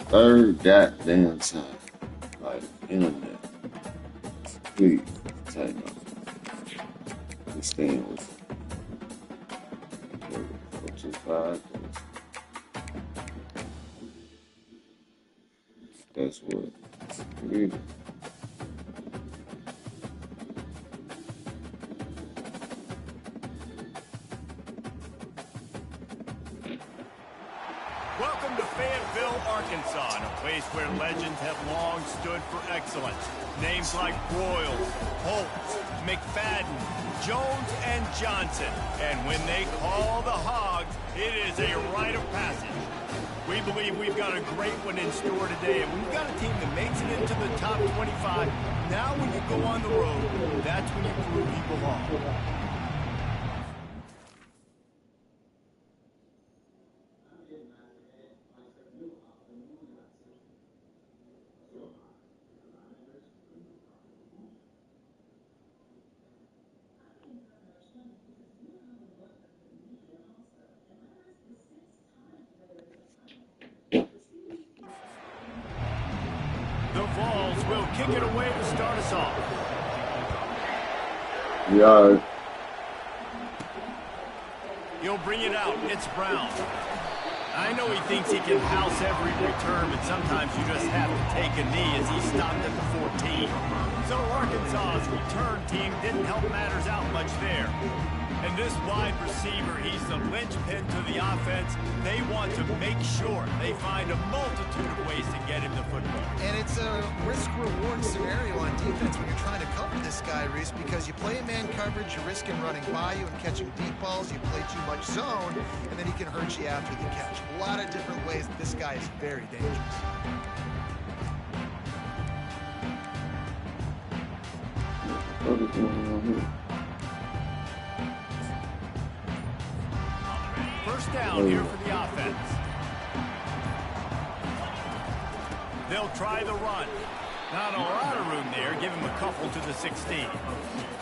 third goddamn time. Like, internet. Please, tighten up. This thing was 425. That's what it is. Welcome to Fayetteville, Arkansas, a place where legends have long stood for excellence. Names like Broyles, Holtz, McFadden, Jones, and Johnson. And when they call the Hogs, it is a rite of passage. We believe we've got a great one in store today, and we've got a team that makes it into the top 25. Now when you go on the road, that's when you prove you belong. The Vols will kick it away to start us off. Yeah. He'll bring it out. It's Brown. I know he thinks he can house every return, but sometimes you just have to take a knee as he stopped at the 14. So Arkansas's return team didn't help matters out much there. And this wide receiver, he's the linchpin to the offense. They want to make sure they find a multitude of ways to get him the football. And it's a risk-reward scenario on defense when you're trying to cover this guy, Reese, because you play man coverage, you're risking running by you and catching deep balls. You play too much zone, and then he can hurt you after the catch. A lot of different ways that this guy is very dangerous. What is going on here? First down here for the offense. They'll try the run. Not a lot of room there. Give him a couple to the 16.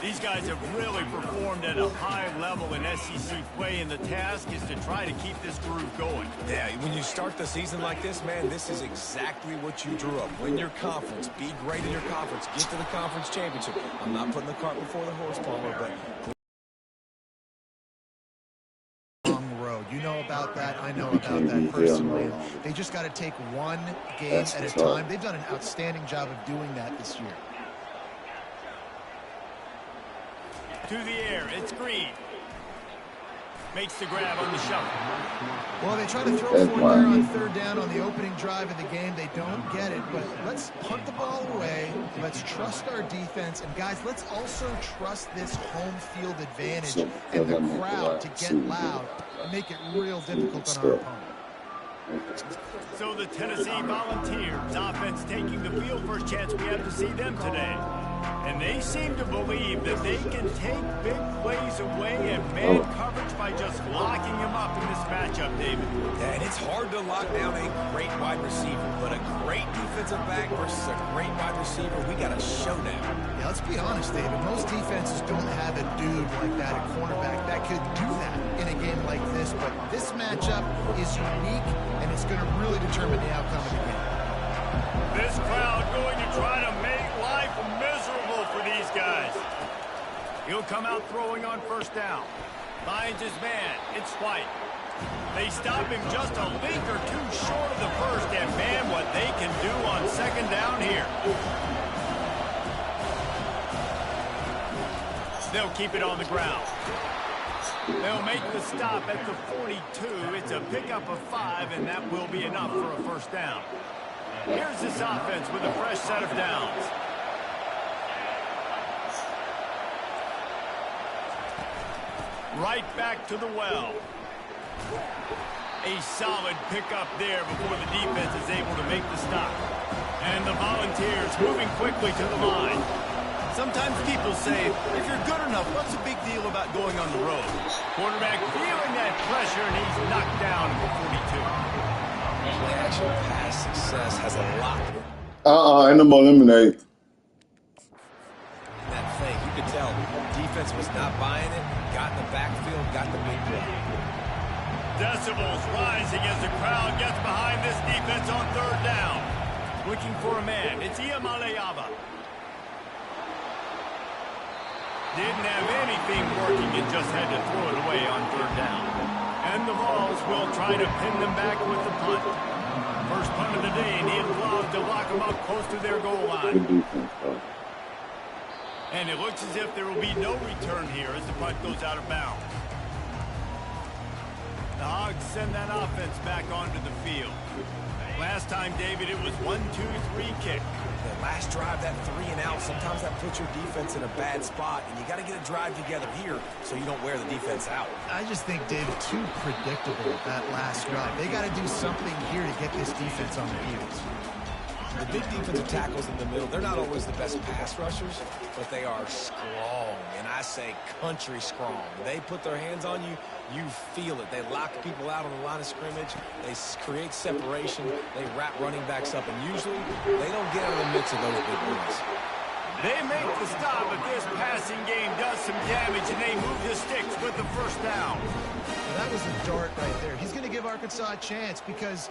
These guys have really performed at a high level in SEC play, and the task is to try to keep this groove going. Yeah, when you start the season like this, man, this is exactly what you drew up. Win your conference. Be great in your conference. Get to the conference championship. I'm not putting the cart before the horse, Palmer, but... You know about that. I know about that personally. They just got to take one game at a time. They've done an outstanding job of doing that this year. To the air, it's Green. Makes the grab on the shuffle. Well, they try to throw for it there on third down on the opening drive of the game. They don't get it, but let's punt the ball away. Let's trust our defense. And, guys, let's also trust this home field advantage and the crowd to get loud and make it real difficult on our opponent. So the Tennessee Volunteers offense taking the field. First chance we have to see them today. And they seem to believe that they can take big plays away and man coverage by just locking him up in this matchup, David. Yeah, and it's hard to lock down a great wide receiver, but a great defensive back versus a great wide receiver, we got a showdown. Yeah, let's be honest, David. Most defenses don't have a dude like that, a cornerback, that could do that in a game like this. But this matchup is unique, and it's going to really determine the outcome of the game. This crowd going to try to make life miserable for these guys. He'll come out throwing on first down. Finds his man. It's White. They stop him just a link or two short of the first, and man, what they can do on second down here. They'll keep it on the ground. They'll make the stop at the 42. It's a pickup of 5, and that will be enough for a first down. Here's this offense with a fresh set of downs. Right back to the well. A solid pickup there before the defense is able to make the stop. And the Volunteers moving quickly to the line. Sometimes people say, if you're good enough, what's the big deal about going on the road? Quarterback feeling that pressure, and he's knocked down at the 42. Play-action pass success has a lot. Ain't no more lemonade. That fake, you could tell defense was not buying it. Got in the backfield, got the big play. Decibels rising as the crowd gets behind this defense on third down. Looking for a man. It's Iamaleava. Didn't have anything working and just had to throw it away on third down. And the Vols will try to pin them back with the punt. First punt of the day, needed gloves to lock them up close to their goal line. Good defense, though. And it looks as if there will be no return here as the punt goes out of bounds. The Hogs send that offense back onto the field. Last time, David, it was 1-2-3 kick. The last drive, that 3 and out, sometimes that puts your defense in a bad spot, and you got to get a drive together here so you don't wear the defense out. I just think, David, too predictable that last drive. They got to do something here to get this defense on their heels. The big defensive tackles in the middle, they're not always the best pass rushers, but they are strong, and I say country strong. They put their hands on you, you feel it. They lock people out on the line of scrimmage. They create separation. They wrap running backs up, and usually they don't get out of the midst of those big boys. They make the stop, but this passing game does some damage, and they move the sticks with the first down. Well, that was a dart right there. He's going to give Arkansas a chance because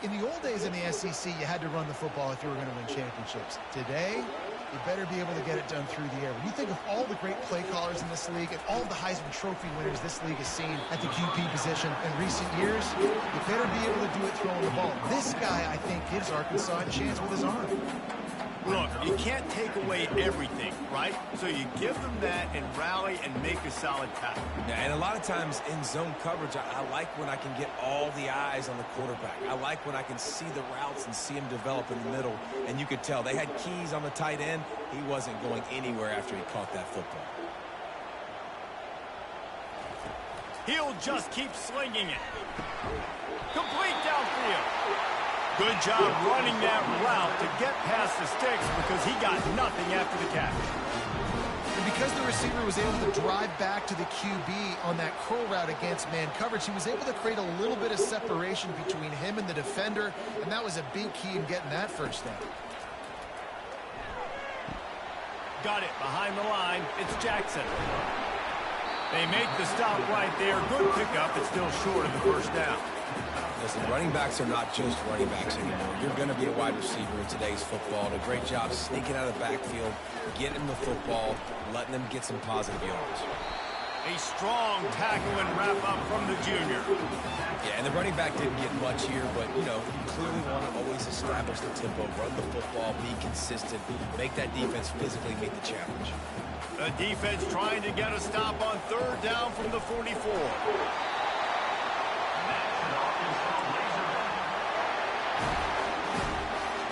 in the old days in the SEC, you had to run the football if you were going to win championships. Today, you better be able to get it done through the air. When you think of all the great play callers in this league and all the Heisman Trophy winners this league has seen at the QB position in recent years, you better be able to do it throwing the ball. This guy, I think, gives Arkansas a chance with his arm. Look, you can't take away everything, right? So you give them that and rally and make a solid tackle. Yeah, and a lot of times in zone coverage, I like when I can get all the eyes on the quarterback. I like when I can see the routes and see him develop in the middle. And you could tell they had keys on the tight end. He wasn't going anywhere after he caught that football. He'll just keep slinging it. Complete downfield. Good job running that route to get past the sticks because he got nothing after the catch. And because the receiver was able to drive back to the QB on that curl route against man coverage, he was able to create a little bit of separation between him and the defender, and that was a big key in getting that first down. Got it behind the line. It's Jackson. They make the stop right there. Good pickup. It's still short of the first down. Listen, running backs are not just running backs anymore. You're going to be a wide receiver in today's football. And a great job sneaking out of the backfield, getting the football, letting them get some positive yards. A strong tackle and wrap up from the junior. Yeah, and the running back didn't get much here, but, you know, you clearly want to always establish the tempo, run the football, be consistent, make that defense physically meet the challenge. The defense trying to get a stop on third down from the 44.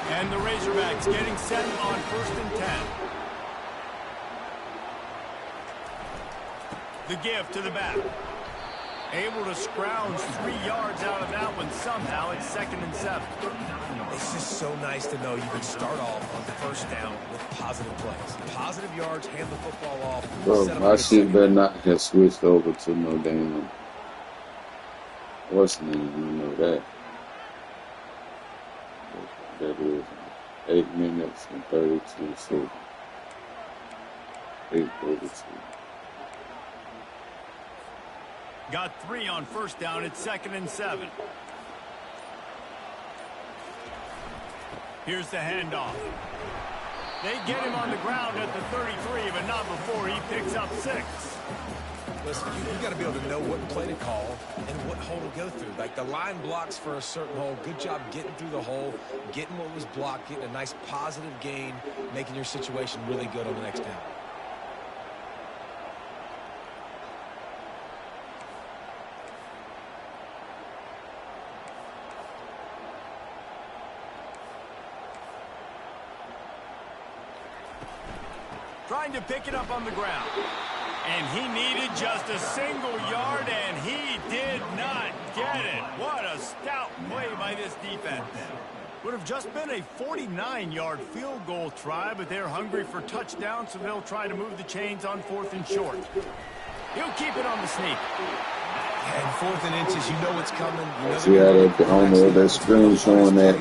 And the Razorbacks getting set on 1st and 10. The give to the back. Able to scrounge 3 yards out of that one somehow. It's 2nd and 7. It's just so nice to know you can start off on the first down with positive plays. Positive yards, hand the football off. Bro, my shit better not have switched over to no damn. What's the name? You know that. That is 8 minutes and 32 seconds. 8:32. Got 3 on first down. It's 2nd and 7. Here's the handoff. They get him on the ground at the 33, but not before he picks up 6. Listen, you got to be able to know what play to call and what hole to go through. Like the line blocks for a certain hole. Good job getting through the hole, getting what was blocked, getting a nice positive gain, making your situation really good on the next down. Trying to pick it up on the ground. And he needed just a single yard, and he did not get it. What a stout play by this defense. Would have just been a 49-yard field goal try, but they're hungry for touchdown, so they'll try to move the chains on 4th and short. He'll keep it on the sneak. And 4th and inches, you know what's coming. You know See how they on that screen showing that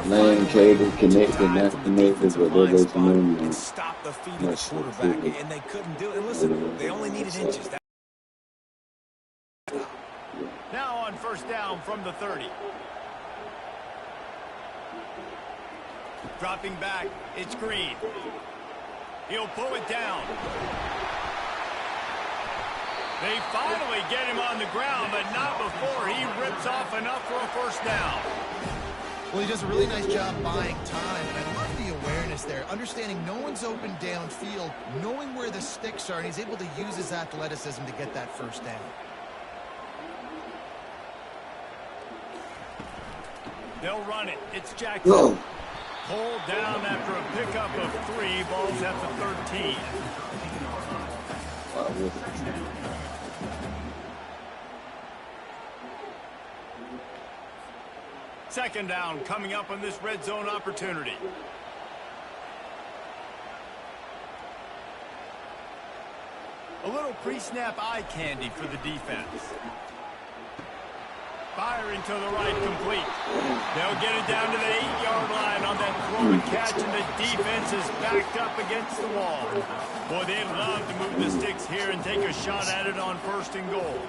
LAN cable connected, not connected, but there goes the moon. Stop the feet of the quarterback, and they couldn't do it. And listen, they only needed inches. down from the 30. Dropping back, it's Green. He'll pull it down. They finally get him on the ground, but not before he rips off enough for a first down. Well, he does a really nice job buying time, and I love the awareness there, understanding no one's open downfield, knowing where the sticks are, and he's able to use his athleticism to get that first down. They'll run it. It's Jackson. Whoa. Pulled down after a pickup of 3. Ball's at the 13. Second down coming up on this red zone opportunity. A little pre-snap eye candy for the defense. Firing to the right, complete. They'll get it down to the 8-yard line on that throw and catch, and the defense is backed up against the wall. Boy, they'd love to move the sticks here and take a shot at it on 1st and goal.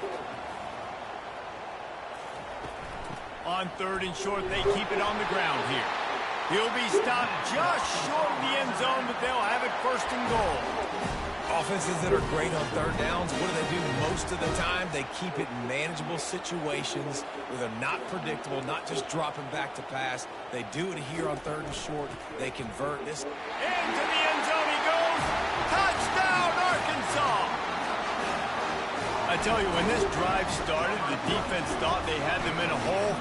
On 3rd and short, they keep it on the ground here. He'll be stopped just short of the end zone, but they'll have it 1st and goal. Offenses that are great on 3rd downs, what do? Most of the time, they keep it in manageable situations where they're not predictable, not just dropping back to pass. They do it here on 3rd and short. They convert this. Into the end zone he goes. Touchdown, Arkansas. I tell you, when this drive started, the defense thought they had them in a hole.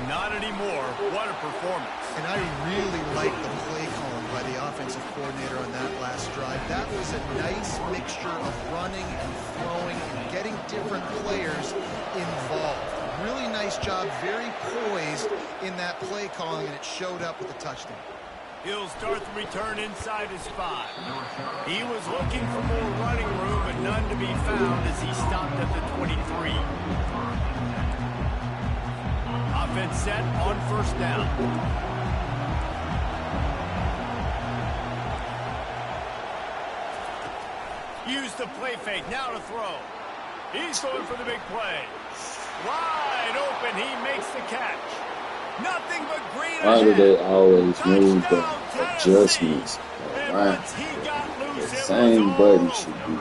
Not anymore. What a performance. And I really like the play calling by the offensive coordinator on that last drive. That was a nice mixture of running and throwing and getting different players involved. Really nice job, very poised in that play calling, and it showed up with a touchdown. He'll start the return inside his 5. He was looking for more running room, but none to be found as he stopped at the 23. Offense set on 1st down. Use the play fake, now to throw. He's going for the big play. Wide open, he makes the catch. Nothing but green ahead. Why do they always move the adjustments? Right. The same button should be.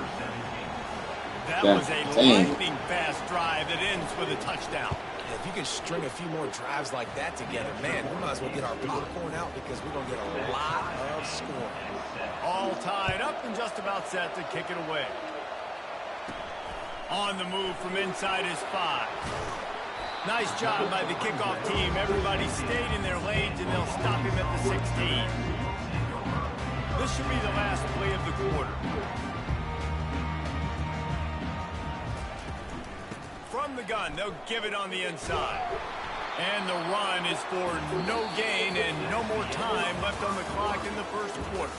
That was a lightning fast drive that ends with a touchdown. If you can string a few more drives like that together, man, we might as well get our popcorn out because we're going to get a lot of scoring. All tied up and just about set to kick it away. On the move from inside his 5. Nice job by the kickoff team. Everybody stayed in their lanes, and they'll stop him at the 16. This should be the last play of the quarter. From the gun, they'll give it on the inside. And the run is for no gain and no more time left on the clock in the 1st quarter.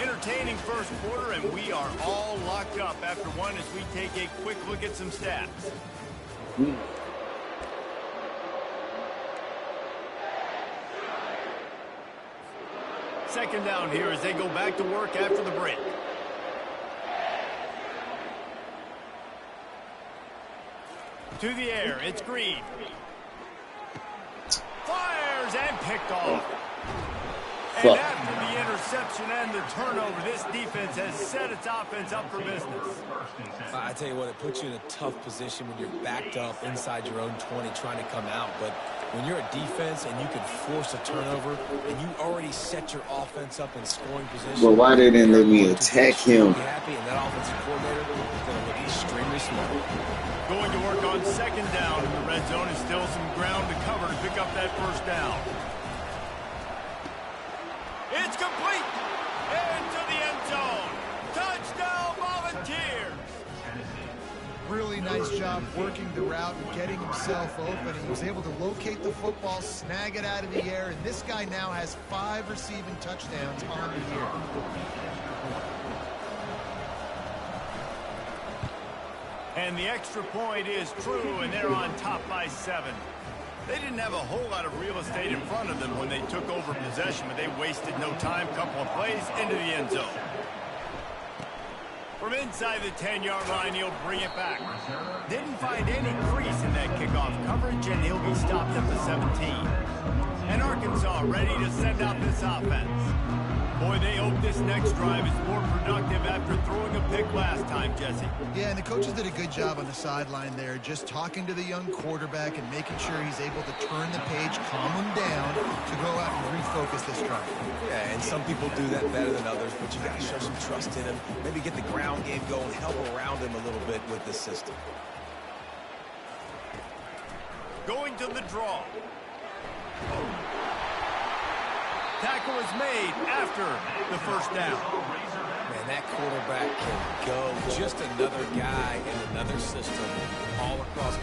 Entertaining 1st quarter, and we are all locked up after one as we take a quick look at some stats. Second down here as they go back to work after the break. To the air, it's Green. Fires and picked off. And after the interception and the turnover, this defense has set its offense up for business. I tell you what, it puts you in a tough position when you're backed up inside your own 20 trying to come out. But when you're a defense and you can force a turnover and you already set your offense up in scoring position. Well, why didn't let me attack him? Happy, and that offensive coordinator is going to look extremely smart. Going to work on 2nd down in the red zone is still some ground to cover to pick up that 1st down. It's complete. Into the end zone. Touchdown, Volunteers. Really nice job working the route and getting himself open. He was able to locate the football, snag it out of the air, and this guy now has 5 receiving touchdowns on the year. And the extra point is true, and they're on top by 7. They didn't have a whole lot of real estate in front of them when they took over possession, but they wasted no time. Couple of plays into the end zone. For From inside the 10-yard line, he'll bring it back. Didn't find any crease in that kickoff coverage, and he'll be stopped at the 17. And Arkansas ready to send out this offense. Boy, they hope this next drive is more productive after throwing a pick last time, Jesse. Yeah, and the coaches did a good job on the sideline there, just talking to the young quarterback and making sure he's able to turn the page, calm him down to go out and refocus this drive. Yeah, and some people do that better than others, but you got to show some trust in him. Maybe get the ground game going, help around him a little bit with the system. Going to the draw. Tackle is made after the first down. Man, that quarterback can go. Just another guy in another system all across.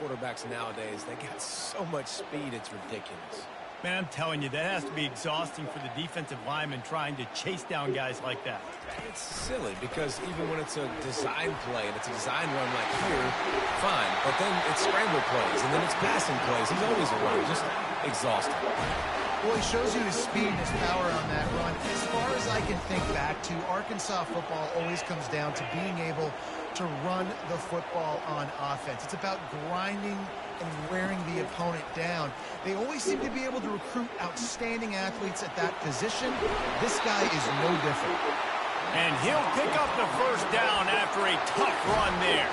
quarterbacks nowadays, they got so much speed, it's ridiculous. Man, I'm telling you, that has to be exhausting for the defensive lineman trying to chase down guys like that. It's silly because even when it's a design play and it's a design run like here, fine. But then it's scramble plays and then it's passing plays. He's always a runner, just exhausting. Well, he shows you his speed and his power on that run. As far as I can think back to, Arkansas football always comes down to being able to run the football on offense. It's about grinding and wearing the opponent down. They always seem to be able to recruit outstanding athletes at that position. This guy is no different. And he'll pick up the first down after a tough run there.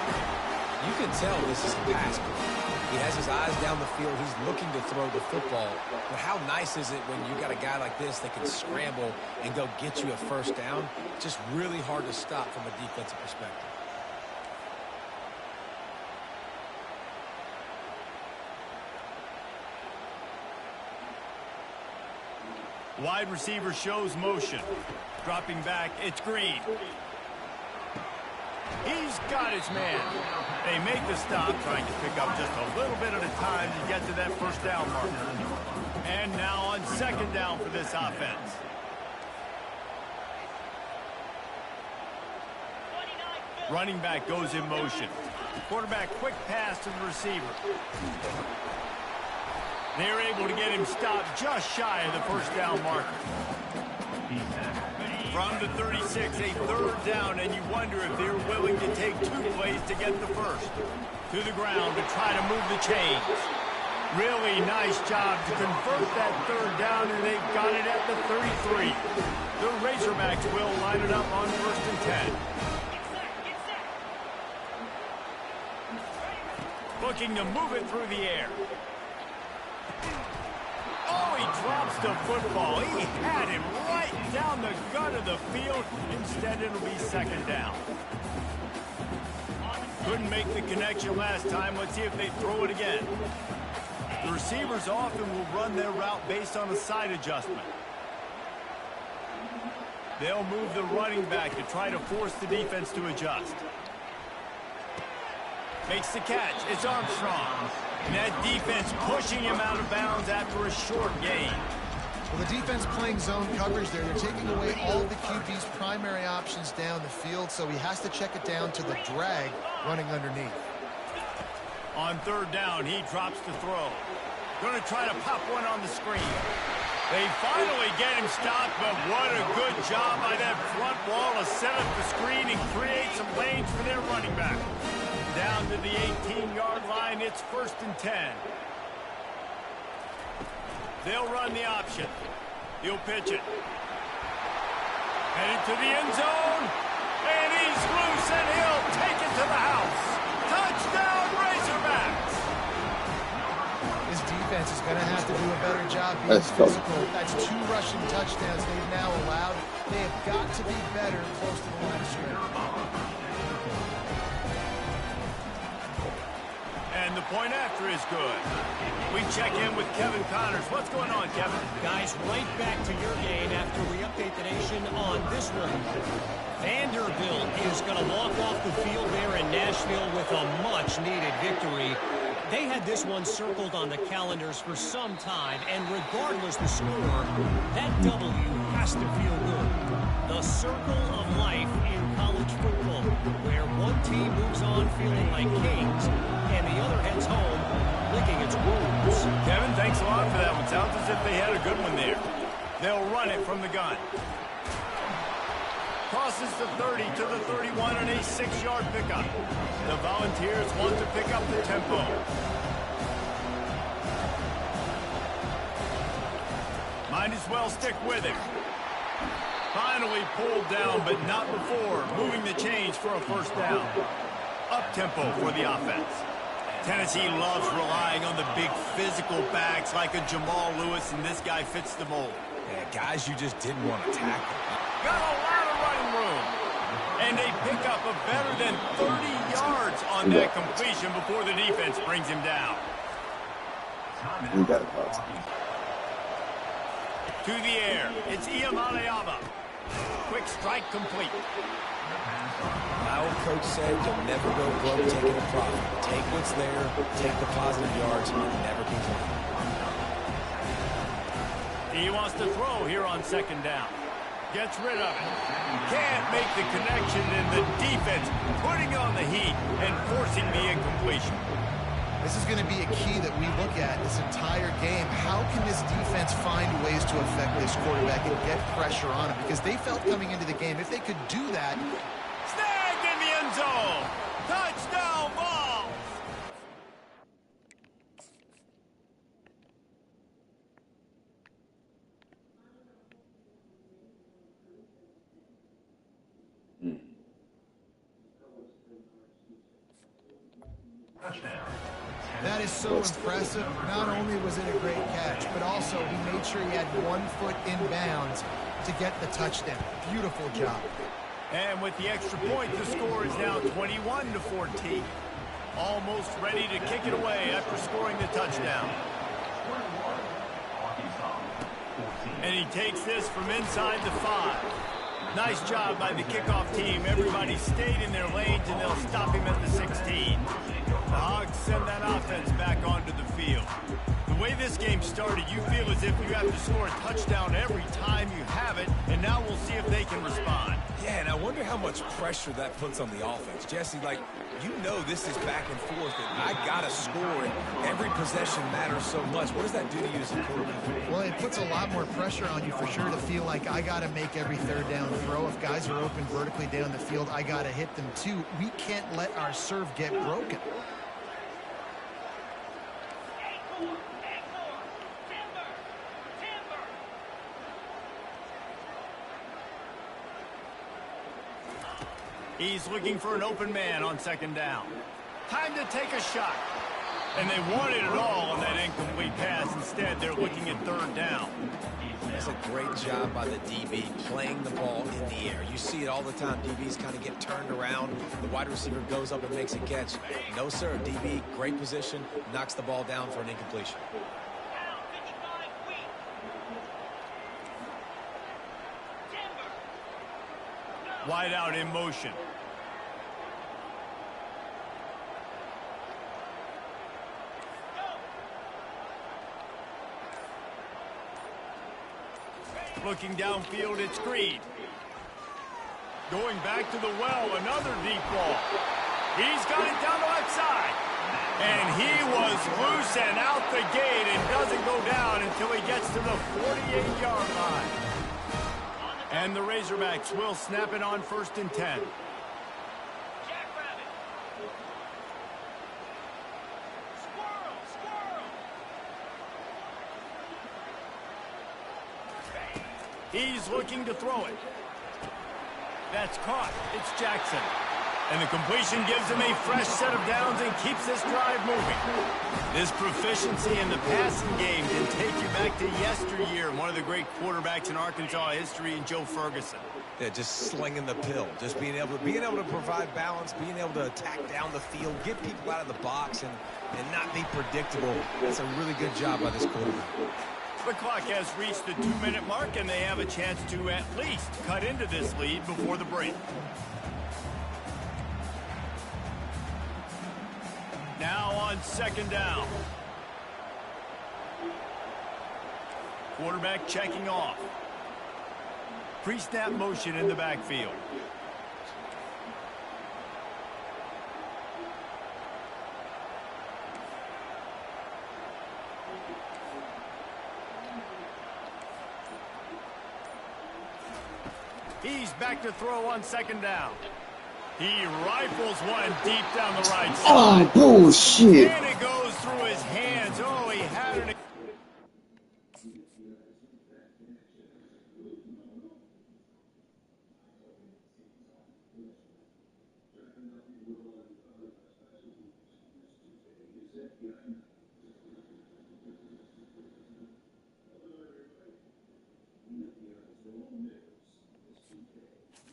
You can tell this is a pass play. He has his eyes down the field. He's looking to throw the football. But how nice is it when you got a guy like this that can scramble and go get you a first down? Just really hard to stop from a defensive perspective. Wide receiver shows motion. Dropping back, it's Green. He's got his man. They make the stop, trying to pick up just a little bit at a time to get to that first down marker. And now on second down for this offense. Running back goes in motion. Quarterback, quick pass to the receiver. They're able to get him stopped just shy of the first down marker. From the 36, a third down, and you wonder if they're willing to take 2 plays to get the first. To the ground to try to move the chains. Really nice job to convert that third down, and they've got it at the 33. The Razorbacks will line it up on 1st and 10. Looking to move it through the air. Oh, he drops the football. He had him right down the gut of the field. Instead, it'll be second down. Couldn't make the connection last time. Let's see if they throw it again. The receivers often will run their route based on a side adjustment. They'll move the running back to try to force the defense to adjust. Makes the catch. It's Armstrong. And that defense pushing him out of bounds after a short gain. Well, the defense playing zone coverage there. They're taking away all the QB's primary options down the field, so he has to check it down to the drag running underneath. On third down, he drops the throw. Going to try to pop one on the screen. They finally get him stopped, but what a good job by that front wall to set up the screen and create some lanes for their running back. Down to the 18-yard line, it's 1st and 10. They'll run the option. He'll pitch it. Headed to the end zone. And he's loose, and he'll take it to the house. Touchdown, Razorbacks! This defense is going to have to do a better job being physical. That's 2 rushing touchdowns they've now allowed. They have got to be better close to the line of scrimmage. And the point after is good. We check in with Kevin Connors. What's going on, Kevin? Guys, right back to your game after we update the nation on this one. Vanderbilt is going to walk off the field there in Nashville with a much-needed victory. They had this one circled on the calendars for some time, and regardless the score, that W has to feel good. The circle of life in college football, where one team moves on feeling like kings, and the other heads home licking its wounds. Kevin, thanks a lot for that one. Sounds as if they had a good one there. They'll run it from the gun. Crosses the 30 to the 31 and a 6-yard pickup. The Volunteers want to pick up the tempo. Might as well stick with it. Finally pulled down, but not before. Moving the chains for a first down. Up-tempo for the offense. Tennessee loves relying on the big physical backs like a Jamal Lewis, and this guy fits the mold. Yeah, guys you just didn't want to tackle. Got a lot of running room. And they pick up a better than 30 yards on that completion before the defense brings him down. We got it, boss. To the air, it's Iamaleava. Quick strike complete. My old coach said you'll never go broke taking a profit. Take what's there, take the positive yards, and never complain. He wants to throw here on second down. Gets rid of it. Can't make the connection, and the defense putting on the heat and forcing the incompletion. This is going to be a key that we look at this entire game. How can this defense find ways to affect this quarterback and get pressure on him? Because they felt coming into the game, if they could do that. Snagged in the end zone. Touchdown ball. That is so impressive. Not only was it a great catch, but also he made sure he had 1 foot in bounds to get the touchdown. Beautiful job. And with the extra point, the score is now 21-14. Almost ready to kick it away after scoring the touchdown. And he takes this from inside the 5. Nice job by the kickoff team. Everybody stayed in their lanes, and they'll stop him at the 16. The Hogs send that offense back onto the field. The way this game started, you feel as if you have to score a touchdown every time you have it, and now we'll see if they can respond. Yeah, and I wonder how much pressure that puts on the offense. Jesse, like, you know this is back and forth, and I got to score, and every possession matters so much. What does that do to you as a quarterback? Well, it puts a lot more pressure on you for sure to feel like I got to make every third down throw. If guys are open vertically down the field, I got to hit them too. We can't let our serve get broken. He's looking for an open man on second down. Time to take a shot. And they wanted it all on that incomplete pass. Instead, they're looking at third down. That's a great job by the DB playing the ball in the air. You see it all the time. DBs kind of get turned around. The wide receiver goes up and makes a catch. No, sir. DB, great position, knocks the ball down for an incompletion. Wide out in motion. Looking downfield, it's Greed. Going back to the well, another deep ball. He's got it down the left side. And he was loose and out the gate and doesn't go down until he gets to the 48-yard line. And the Razorbacks will snap it on 1st and 10. He's looking to throw it. That's caught. It's Jackson. And the completion gives him a fresh set of downs and keeps this drive moving. This proficiency in the passing game can take you back to yesteryear. One of the great quarterbacks in Arkansas history, in Joe Ferguson. Yeah, just slinging the pill, just being able to provide balance, being able to attack down the field, get people out of the box, and not be predictable. That's a really good job by this quarterback. The clock has reached the 2-minute mark, and they have a chance to at least cut into this lead before the break. Now on second down. Quarterback checking off. Pre-snap motion in the backfield. He's back to throw on second down. He rifles one deep down the right side. Oh, bullshit. And it goes through his hands. Oh, he had it.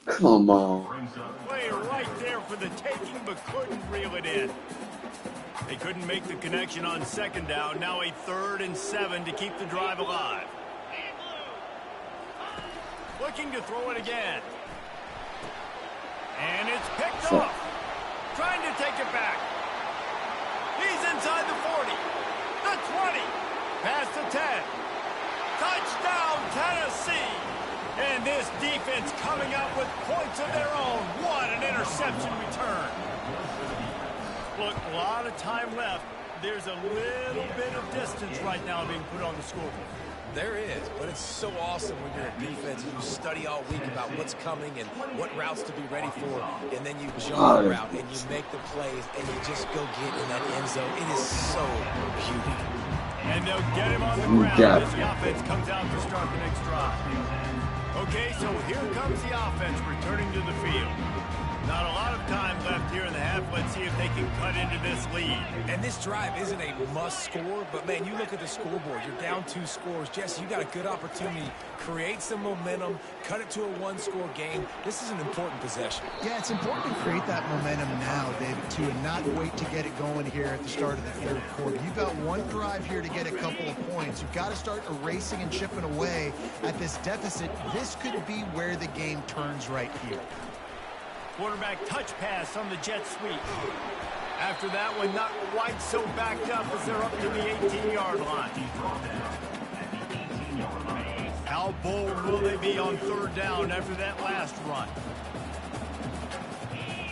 Come on. Play right there for the taking, but couldn't reel it in. They couldn't make the connection on second down. Now a 3rd and 7 to keep the drive alive. Looking to throw it again. And it's picked So, off. Trying to take it back. He's inside the 40. The 20. Past the 10. Touchdown, Tennessee. And this defense coming up with points of their own. What an interception return. Look, a lot of time left. There's a little bit of distance right now being put on the scoreboard. There is, but it's so awesome when you're a defense and you study all week about what's coming and what routes to be ready for, and then you jump the route and you make the plays and you just go get in that end zone. It is so beautiful. And they'll get him on the ground as the offense comes out to start the next drive. Okay, so here comes the offense returning to the field. Not a lot of time left here in the half. Let's see if they can cut into this lead. And this drive isn't a must score, but man, you look at the scoreboard, you're down 2 scores. Jesse, you got a good opportunity. Create some momentum, cut it to a 1-score game. This is an important possession. Yeah, it's important to create that momentum now, David, too, and not wait to get it going here at the start of the third quarter. You've got one drive here to get a couple of points. You've got to start erasing and chipping away at this deficit. This could be where the game turns right here. Quarterback touch pass on the jet sweep. After that one, not quite so backed up as they're up to the 18-yard line. How bold will they be on third down after that last run?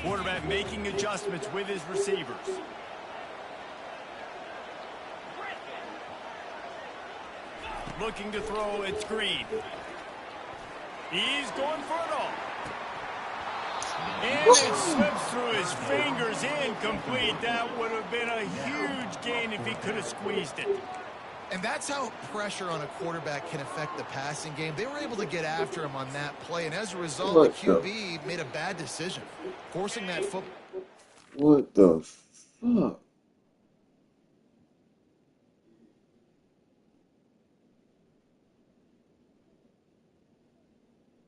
Quarterback making adjustments with his receivers. Looking to throw, it's Green. He's going for it all. And it slips through his fingers, incomplete. That would have been a huge gain if he could have squeezed it. And that's how pressure on a quarterback can affect the passing game. They were able to get after him on that play, and as a result, the QB made a bad decision, forcing that football. what the fuck?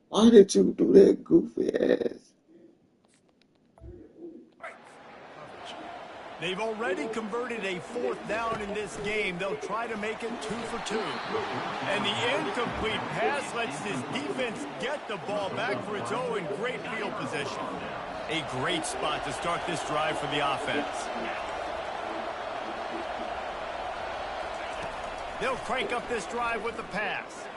Why did you do that goofy ass? They've already converted a 4th down in this game. They'll try to make it 2 for 2. And the incomplete pass lets this defense get the ball back for its own. Great field position. A great spot to start this drive for the offense. They'll crank up this drive with the pass.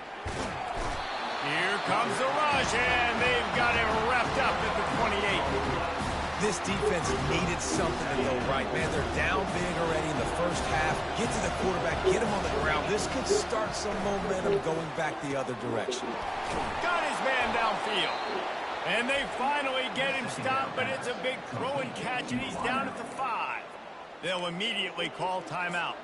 Here comes the rush, and they've got him wrapped up at the 28. This defense needed something to go right, man. They're down big already in the first half. Get to the quarterback, get him on the ground. This could start some momentum going back the other direction. Got his man downfield. And they finally get him stopped, but it's a big throw and catch, and he's down at the 5. They'll immediately call timeout.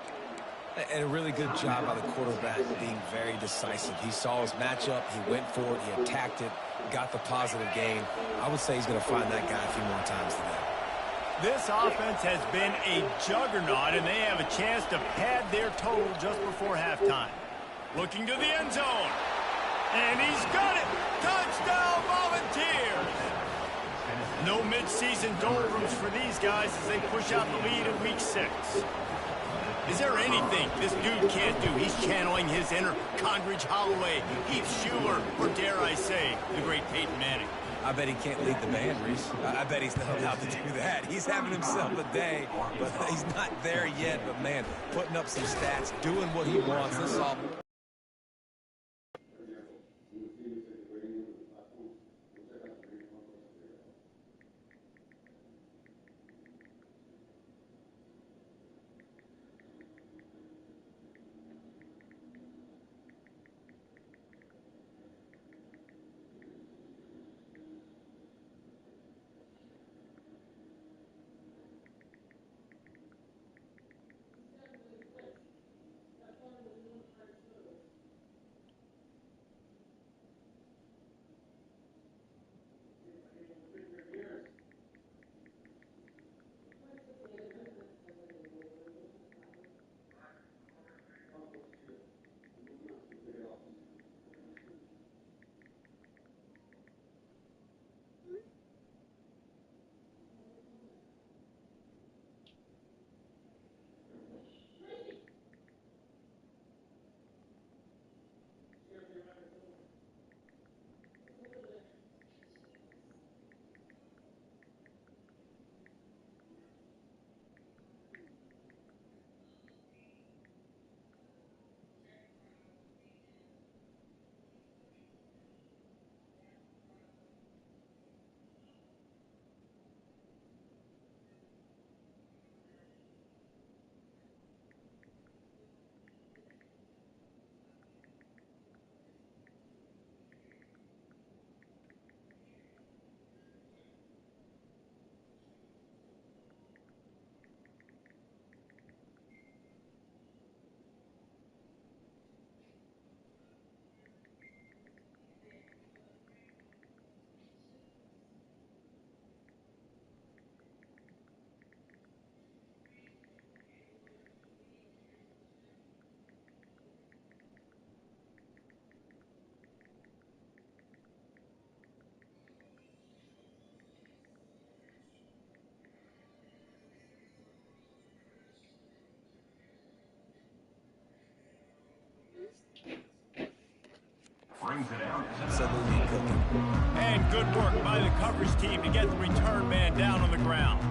And a really good job by the quarterback being very decisive. He saw his matchup, he went for it, he attacked it, got the positive gain. I would say he's going to find that guy a few more times today. This offense has been a juggernaut, and they have a chance to pad their total just before halftime. Looking to the end zone. And he's got it! Touchdown, Volunteers! No mid-season doldrums for these guys as they push out the lead in Week 6. Is there anything this dude can't do? He's channeling his inner Condridge Holloway, Heath Schuler, or dare I say, the great Peyton Manning. I bet he can't lead the band, Reese. I bet he's not allowed to do that. He's having himself a day, but he's not there yet. But, man, putting up some stats, doing what he wants. This is all... Absolutely cooking. And good work by the coverage team to get the return man down on the ground.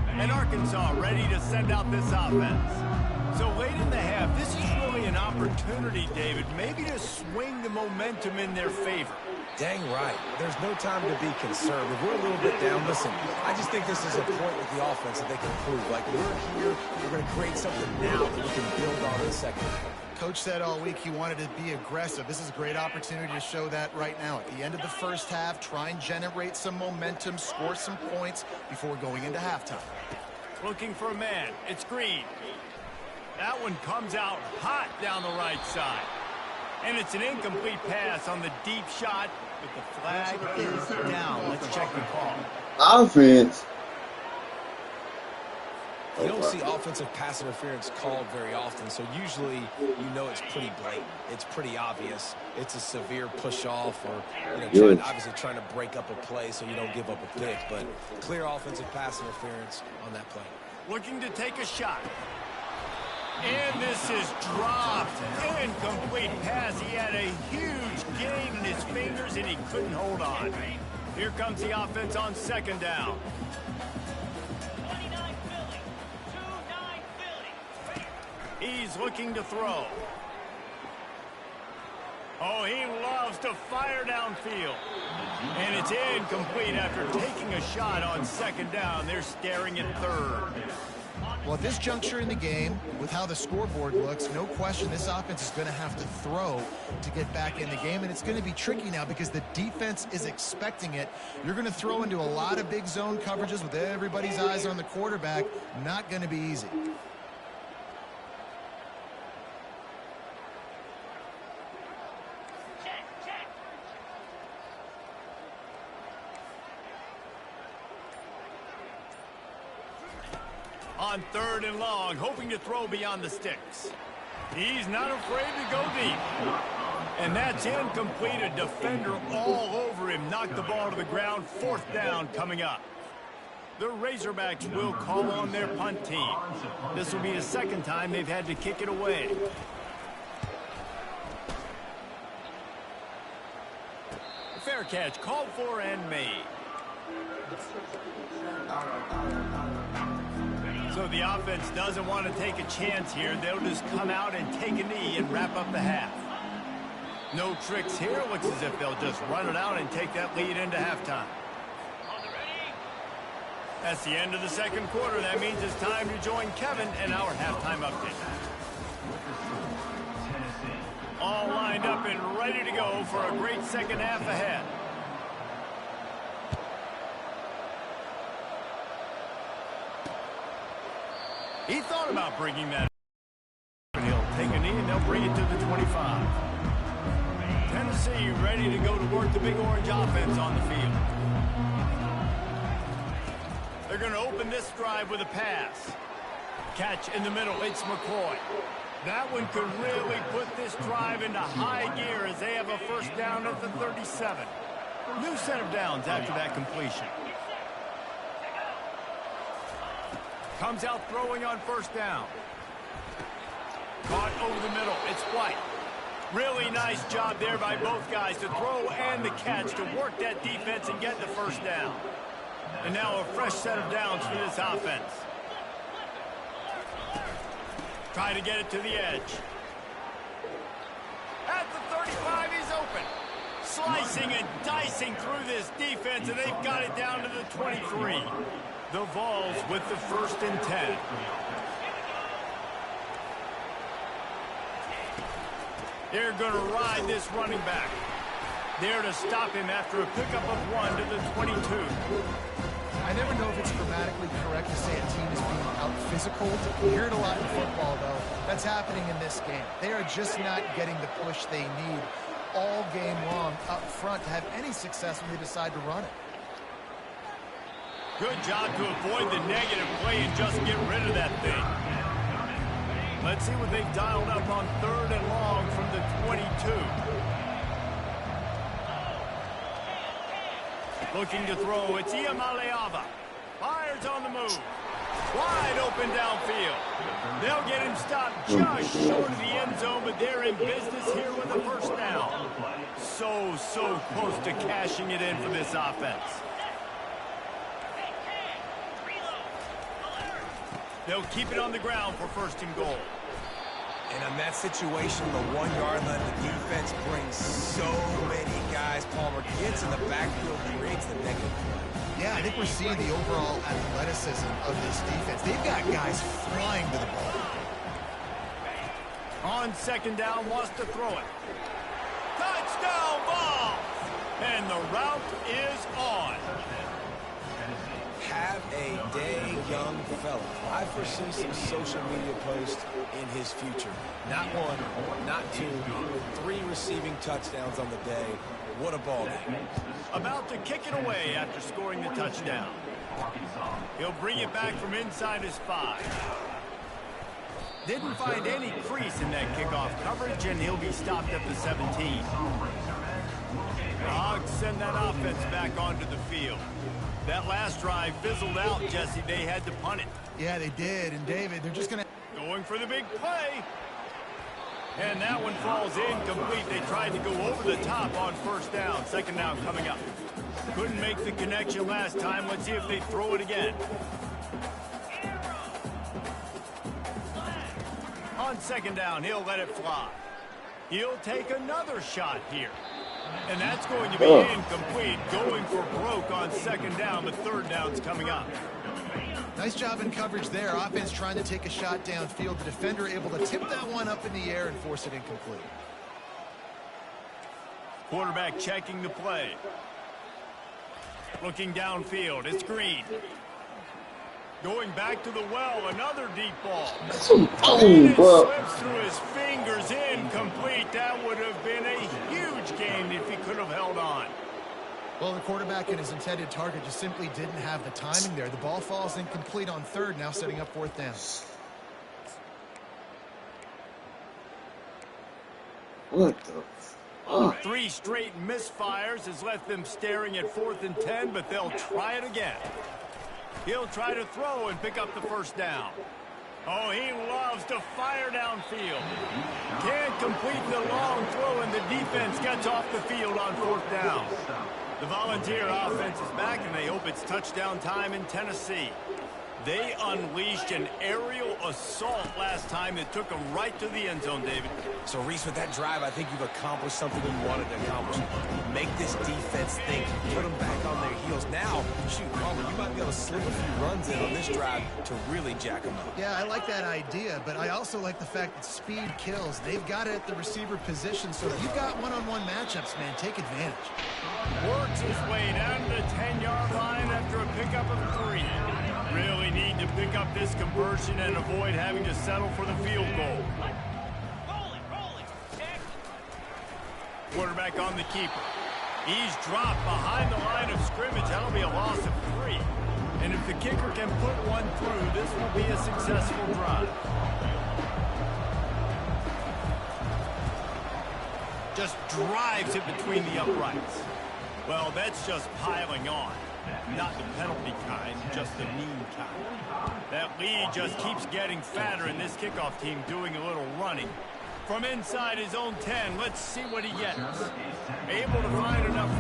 And Arkansas ready to send out this offense. So late in the half, this is really an opportunity, David, maybe to swing the momentum in their favor. Dang right. There's no time to be concerned. If we're a little bit down, listen, I just think this is a point with the offense that they can prove. Like, we're here, we're going to create something now that we can build on in the second half. Coach said all week he wanted to be aggressive. This is a great opportunity to show that right now. At the end of the first half, try and generate some momentum, score some points before going into halftime. Looking for a man. It's Green. That one comes out hot down the right side. And it's an incomplete pass on the deep shot, but the flag is down. Let's check the call. Offense. You don't see offensive pass interference called very often, so usually you know it's pretty blatant. It's pretty obvious. It's a severe push-off or, obviously trying to break up a play so you don't give up a pick, but clear offensive pass interference on that play. Looking to take a shot. And this is dropped. Incomplete pass. He had a huge gain in his fingers, and he couldn't hold on. Here comes the offense on second down. He's looking to throw. Oh, he loves to fire downfield. And it's incomplete after taking a shot on second down. They're staring at third. Well, at this juncture in the game, with how the scoreboard looks, no question this offense is going to have to throw to get back in the game, and it's going to be tricky now because the defense is expecting it. You're going to throw into a lot of big zone coverages with everybody's eyes on the quarterback. Not going to be easy. On third and long, hoping to throw beyond the sticks. He's not afraid to go deep. And that's incomplete. A defender all over him. Knocked the ball to the ground. Fourth down coming up. The Razorbacks will call on their punt team. This will be the second time they've had to kick it away. Fair catch called for and made. So the offense doesn't want to take a chance here. They'll just come out and take a knee and wrap up the half. No tricks here. Looks as if they'll just run it out and take that lead into halftime. That's the end of the second quarter. That means it's time to join Kevin and our halftime update. All lined up and ready to go for a great second half ahead. He thought about bringing that. He'll take a knee and they'll bring it to the 25. Tennessee ready to go to work the Big Orange offense on the field. They're going to open this drive with a pass. Catch in the middle. It's McCoy. That one could really put this drive into high gear as they have a first down at the 37. New set of downs after that completion. Comes out throwing on first down. Caught over the middle. It's White. Really nice job there by both guys to throw and the catch to work that defense and get the first down. And now a fresh set of downs for this offense. Try to get it to the edge. At the 35, he's open. Slicing and dicing through this defense, and they've got it down to the 23. The Vols with the 1st and 10. They're going to ride this running back. There to stop him after a pickup of 1 to the 22. I never know if it's grammatically correct to say a team is being out-physical. You hear it a lot in football, though. That's happening in this game. They are just not getting the push they need all game long up front to have any success when they decide to run it. Good job to avoid the negative play and just get rid of that thing. Let's see what they've dialed up on third and long from the 22. Looking to throw, it's Iamaleava. Fires on the move. Wide open downfield. They'll get him stopped just short of the end zone, but they're in business here with a first down. So close to cashing it in for this offense. They'll keep it on the ground for first and goal. And in that situation, the 1 yard line, the defense brings so many guys. Palmer gets in the backfield, creates the negative play. Yeah, I think we're seeing the overall athleticism of this defense. They've got guys flying to the ball. On second down, wants to throw it. Touchdown ball! And the route is on. Have a day, young fella. I foresee some social media posts in his future. Not one, not two, but 3 receiving touchdowns on the day. What a ball game. About to kick it away after scoring the touchdown. He'll bring it back from inside his 5. Didn't find any crease in that kickoff coverage, and he'll be stopped at the 17. Hogs send that offense back onto the field. That last drive fizzled out, Jesse. They had to punt it. Yeah, they did. And, David, they're just going to... Going for the big play. And that one falls incomplete. They tried to go over the top on first down. Second down coming up. Couldn't make the connection last time. Let's see if they throw it again. On second down, he'll let it fly. He'll take another shot here. And that's going to be incomplete. Going for broke on second down, but third down's coming up. Nice job in coverage there. Offense trying to take a shot downfield. The defender able to tip that one up in the air and force it incomplete. Quarterback checking the play. Looking downfield. It's Green. Going back to the well. Another deep ball. Oh, bro. Slips through his fingers. Incomplete. That would have been a huge gain if he could have held on. Well, the quarterback and his intended target just simply didn't have the timing there. The ball falls incomplete on third, now setting up fourth down. What the fuck? 3 straight misfires has left them staring at 4th and 10, but they'll try it again. He'll try to throw and pick up the first down. Oh, he loves to fire downfield. Can't complete the long throw, and the defense gets off the field on 4th down. The Volunteer offense is back, and they hope it's touchdown time in Tennessee. They unleashed an aerial assault last time that took them right to the end zone, David. So, Reese, with that drive, I think you've accomplished something you wanted to accomplish. Make this defense think. Put them back on their heels. Now, shoot, Palmer, you might be able to slip a few runs in on this drive to really jack them up. Yeah, I like that idea, but I also like the fact that speed kills. They've got it at the receiver position, so if you've got one-on-one matchups, man, take advantage. Works his way down to the 10-yard line after a pickup of 3. Really need to pick up this conversion and avoid having to settle for the field goal. Quarterback on the keeper. He's dropped behind the line of scrimmage. That'll be a loss of 3. And if the kicker can put one through, this will be a successful drive. Just drives it between the uprights. Well, that's just piling on. Not the penalty kind, just the mean kind. That lead just keeps getting fatter, and this kickoff team doing a little running. From inside his own 10, let's see what he gets. Able to find enough.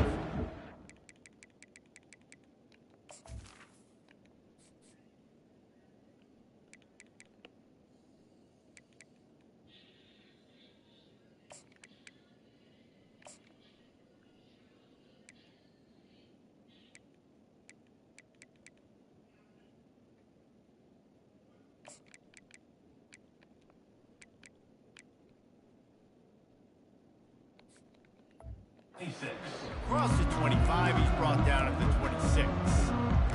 Across the 25, he's brought down at the 26.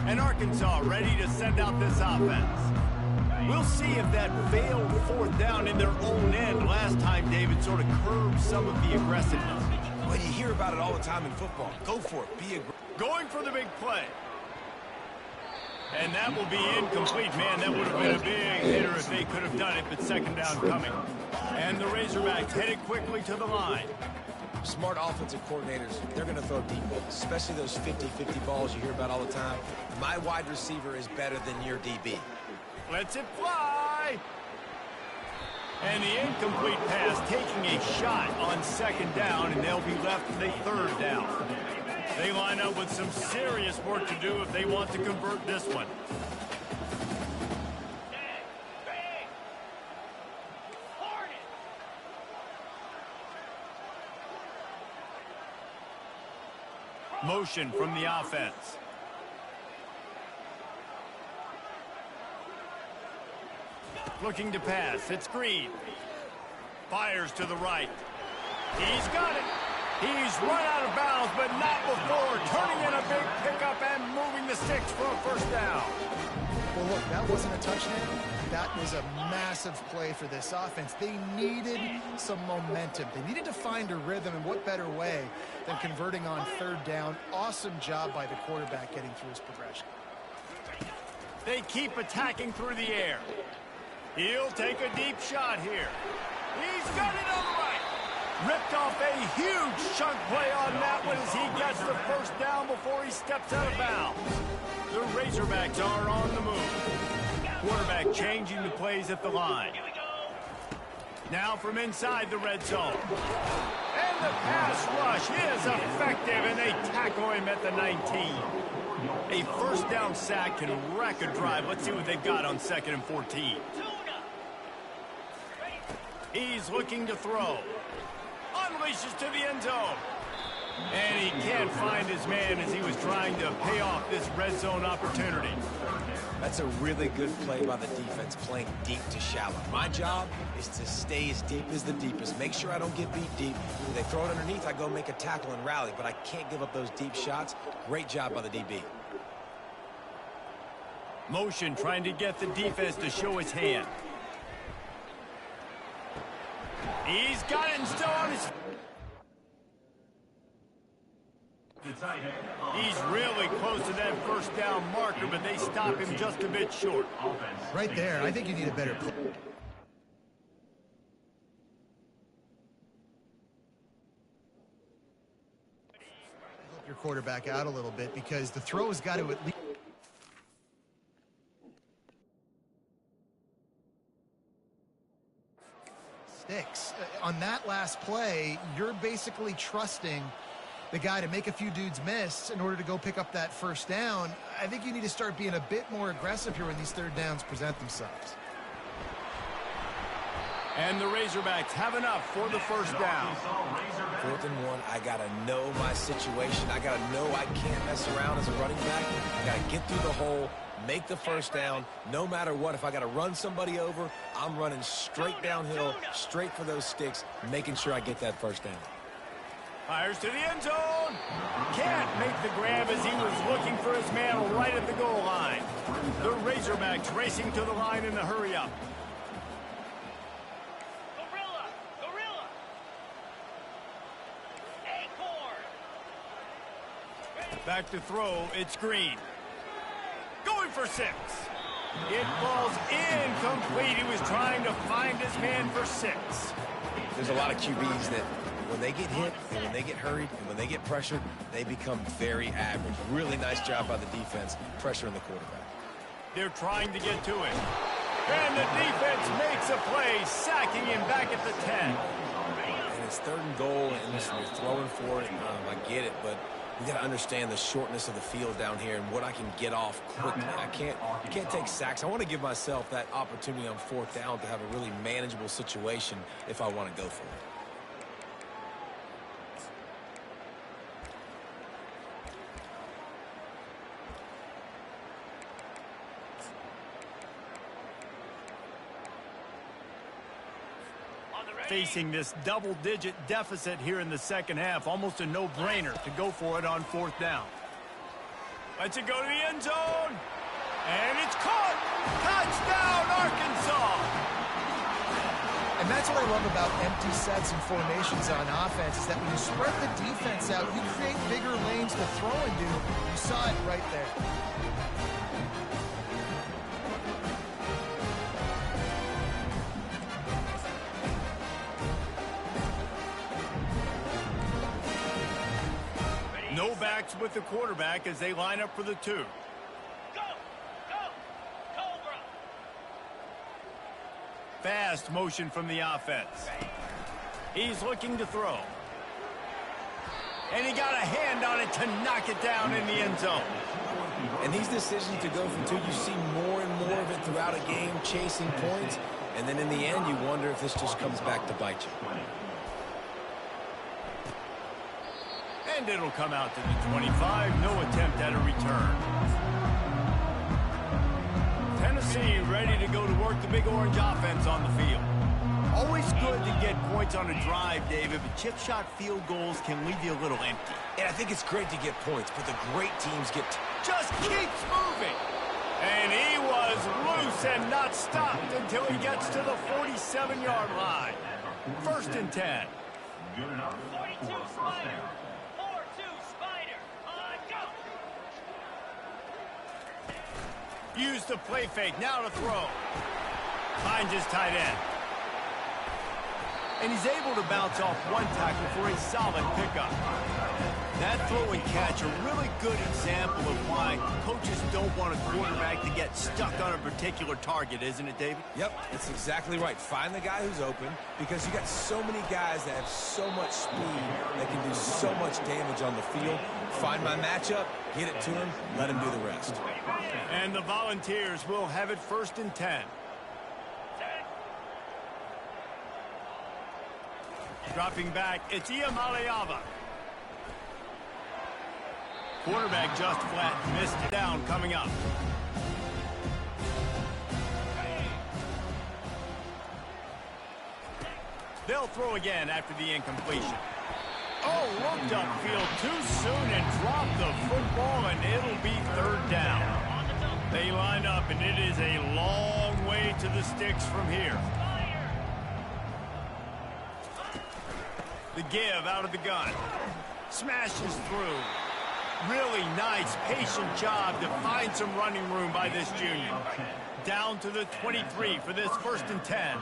And Arkansas ready to send out this offense. We'll see if that failed 4th down in their own end last time, David, sort of curbed some of the aggressiveness. Well, you hear about it all the time in football. Go for it. Be aggressive. Going for the big play. And that will be incomplete. Man, that would have been a big hitter if they could have done it, but second down coming. And the Razorbacks headed quickly to the line. Smart offensive coordinators, they're going to throw deep balls, especially those 50-50 balls you hear about all the time. My wide receiver is better than your DB. Lets it fly. And the incomplete pass taking a shot on second down, and they'll be left with a third down. They line up with some serious work to do if they want to convert this one. Motion from the offense. Looking to pass. It's Green. Fires to the right. He's got it. He's run out of bounds, but not before turning in a big pickup and moving the sticks for a first down. Well, look, that wasn't a touchdown. That was a massive play for this offense. They needed some momentum. They needed to find a rhythm, and what better way than converting on third down. Awesome job by the quarterback getting through his progression. They keep attacking through the air. He'll take a deep shot here. He's got it on the right. Ripped off a huge chunk play on that one as he gets the first down before he steps out of bounds. The Razorbacks are on the move. Quarterback changing the plays at the line. Now from inside the red zone. And the pass rush is effective, and they tackle him at the 19. A first down sack can wreck a drive. Let's see what they've got on 2nd and 14. He's looking to throw. Unleashes to the end zone. And he can't find his man as he was trying to pay off this red zone opportunity. That's a really good play by the defense, playing deep to shallow. My job is to stay as deep as the deepest. Make sure I don't get beat deep. When they throw it underneath, I go make a tackle and rally, but I can't give up those deep shots. Great job by the DB. Motion trying to get the defense to show his hand. He's got it and still on his... He's really close to that first down marker, but they stop him just a bit short. Right there, I think you need a better play. Help your quarterback out a little bit because the throw has got to at least... sticks. On that last play, you're basically trusting the guy to make a few dudes miss in order to go pick up that first down. I think you need to start being a bit more aggressive here when these third downs present themselves. And the Razorbacks have enough for the first down. 4th and 1, I got to know my situation. I got to know I can't mess around as a running back. I got to get through the hole, make the first down. No matter what, if I got to run somebody over, I'm running straight downhill, straight for those sticks, making sure I get that first down. Fires to the end zone. Can't make the grab as he was looking for his man right at the goal line. The Razorbacks racing to the line in the hurry-up. Back to throw, it's Green. Going for 6. It falls incomplete. He was trying to find his man for 6. There's a lot of QBs that when they get hit and when they get hurried and when they get pressured, they become very average. Really nice job by the defense, pressuring the quarterback. They're trying to get to him. And the defense makes a play, sacking him back at the 10. And it's 3rd and goal, and listen, you're throwing for it. I get it, but you got to understand the shortness of the field down here and what I can get off quickly. You can't take sacks. I want to give myself that opportunity on 4th down to have a really manageable situation if I want to go for it. Facing this double-digit deficit here in the second half, almost a no-brainer to go for it on 4th down. Lets it go to the end zone, and it's caught! Touchdown, Arkansas! And that's what I love about empty sets and formations on offense is that when you spread the defense out, you create bigger lanes to throw into. You saw it right there. No backs with the quarterback as they line up for the 2. Go! Go! Cobra! fast motion from the offense. He's looking to throw. And he got a hand on it to knock it down in the end zone. And these decisions to go for two, you see more and more of it throughout a game, chasing points. And then in the end, you wonder if this just comes back to bite you. And it'll come out to the 25. No attempt at a return. Tennessee ready to go to work the Big Orange offense on the field. Always good to get points on a drive, David, but chip shot field goals can leave you a little empty. And I think it's great to get points, but the great teams get... Just keeps moving. And he was loose and not stopped until he gets to the 47-yard line. 1st and 10. 42 Spider. 4-2 Spider. Go. Use the play fake. Now to throw. Finds his tight end. And he's able to bounce off one tackle for a solid pickup. That throw and catch a really good example of why coaches don't want a quarterback to get stuck on a particular target, isn't it, David? Yep, that's exactly right. Find the guy who's open, because you got so many guys that have so much speed that can do so much damage on the field. Find my matchup, get it to him, let him do the rest. And the Volunteers will have it 1st and 10. Dropping back, it's Iamaleava. Quarterback just flat, missed it down coming up. They'll throw again after the incompletion. Oh, looked upfield too soon and dropped the football, and it'll be 3rd down. They line up, and it is a long way to the sticks from here. The give out of the gun. Smashes through. Really nice, patient job to find some running room by this junior. Down to the 23 for this 1st and 10.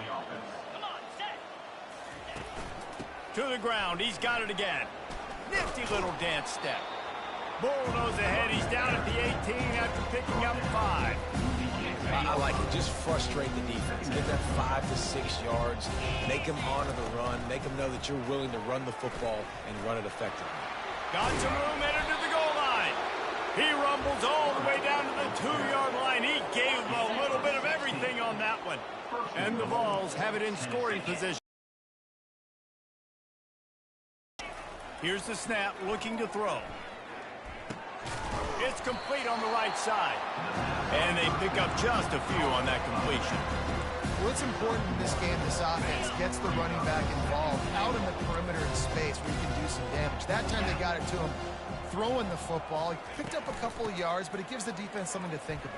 To the ground. He's got it again. Nifty little dance step. Bullnose ahead. He's down at the 18 after picking up 5. I like it. Just frustrate the defense. Get that 5 to 6 yards. Make them honor the run. Make them know that you're willing to run the football and run it effectively. Got some room headed to the goal line. He rumbles all the way down to the 2-yard line. He gave a little bit of everything on that one. And the Vols have it in scoring position. Here's the snap, looking to throw. It's complete on the right side. And they pick up just a few on that completion. What's important in this game, this offense gets the running back involved out in the perimeter in space where you can do some damage. That time they got it to him throwing the football. He picked up a couple of yards, but it gives the defense something to think about.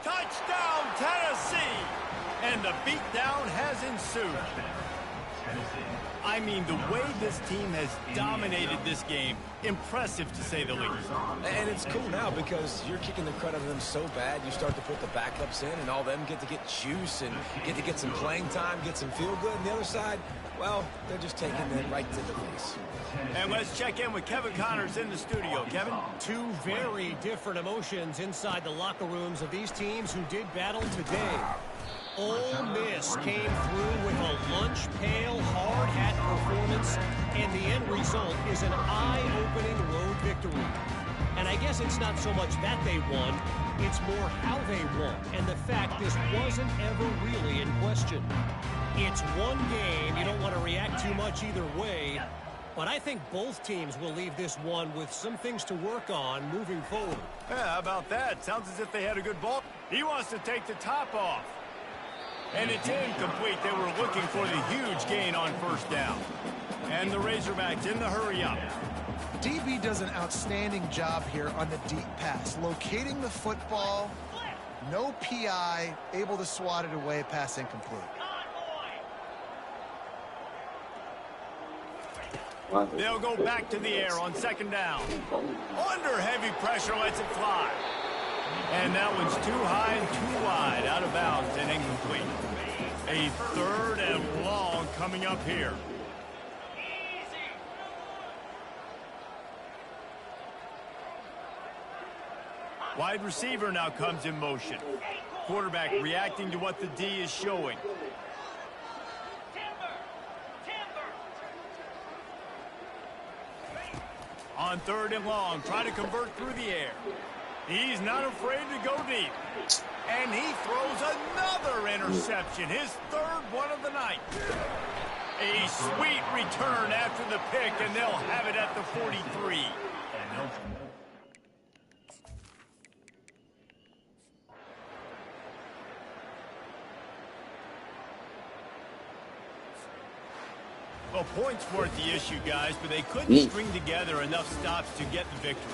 Touchdown, Tennessee! And the beatdown has ensued. I mean, the way this team has dominated this game, impressive to say the least. And it's cool now because you're kicking the crud out of them so bad, you start to put the backups in, and all them get to get juice and get to get some playing time, get some feel good. And the other side, well, they're just taking it right to the face. And let's check in with Kevin Connors in the studio. Kevin? Two very different emotions inside the locker rooms of these teams who did battle today. Ole Miss came through with a lunch pail, hard hat performance, and the end result is an eye-opening road victory. And I guess it's not so much that they won, it's more how they won, and the fact this wasn't ever really in question. It's one game, you don't want to react too much either way, but I think both teams will leave this one with some things to work on moving forward. Yeah, how about that? Sounds as if they had a good ball. He wants to take the top off. And it's incomplete. They were looking for the huge gain on 1st down. And the Razorbacks in the hurry-up. DB does an outstanding job here on the deep pass. Locating the football, no PI, able to swat it away, pass incomplete. They'll go back to the air on 2nd down. Under heavy pressure, lets it fly. And that one's too high and too wide, out of bounds and incomplete. A 3rd and long coming up here. Wide receiver now comes in motion. Quarterback reacting to what the D is showing. on 3rd and long. Try to convert through the air. He's not afraid to go deep. And he throws another interception, his 3rd one of the night. A sweet return after the pick, and they'll have it at the 43. Well, points weren't the issue, guys, but they couldn't string together enough stops to get the victory.